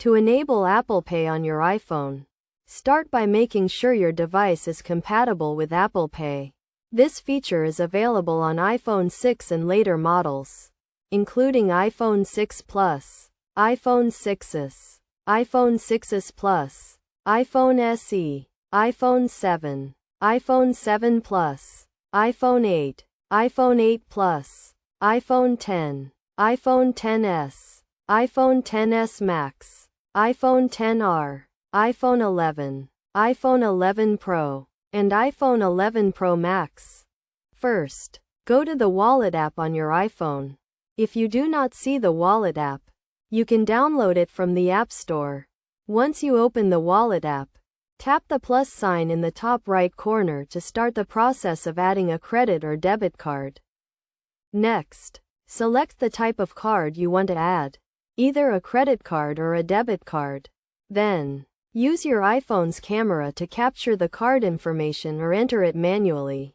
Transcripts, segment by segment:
To enable Apple Pay on your iPhone, start by making sure your device is compatible with Apple Pay. This feature is available on iPhone 6 and later models, including iPhone 6 Plus, iPhone 6s, iPhone 6s Plus, iPhone SE, iPhone 7, iPhone 7 Plus, iPhone 8, iPhone 8 Plus, iPhone 10, iPhone XS, iPhone XS Max, iPhone XR, iPhone 11, iPhone 11 Pro, and iPhone 11 Pro Max. First, go to the Wallet app on your iPhone. If you do not see the Wallet app, you can download it from the App Store. Once you open the Wallet app, tap the plus sign in the top right corner to start the process of adding a credit or debit card. Next, select the type of card you want to add, either a credit card or a debit card. Then, use your iPhone's camera to capture the card information or enter it manually.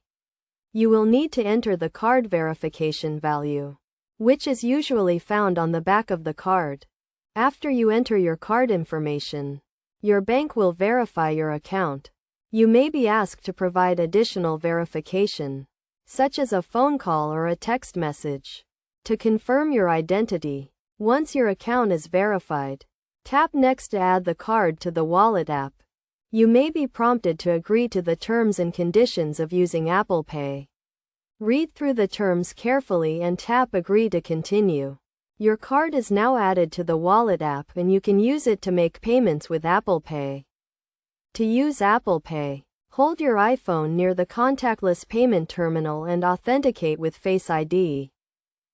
You will need to enter the card verification value, which is usually found on the back of the card. After you enter your card information, your bank will verify your account. You may be asked to provide additional verification, such as a phone call or a text message, to confirm your identity. Once your account is verified, tap Next to add the card to the Wallet app. You may be prompted to agree to the terms and conditions of using Apple Pay. Read through the terms carefully and tap Agree to continue. Your card is now added to the Wallet app and you can use it to make payments with Apple Pay. To use Apple Pay, hold your iPhone near the contactless payment terminal and authenticate with Face ID,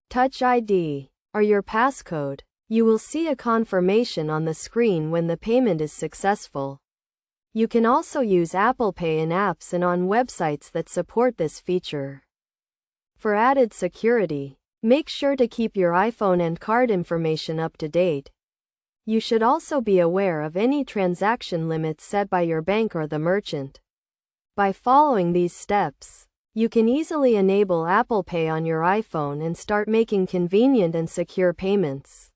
Touch ID, or your passcode. You will see a confirmation on the screen when the payment is successful. You can also use Apple Pay in apps and on websites that support this feature. For added security, make sure to keep your iPhone and card information up to date. You should also be aware of any transaction limits set by your bank or the merchant. By following these steps, you can easily enable Apple Pay on your iPhone and start making convenient and secure payments.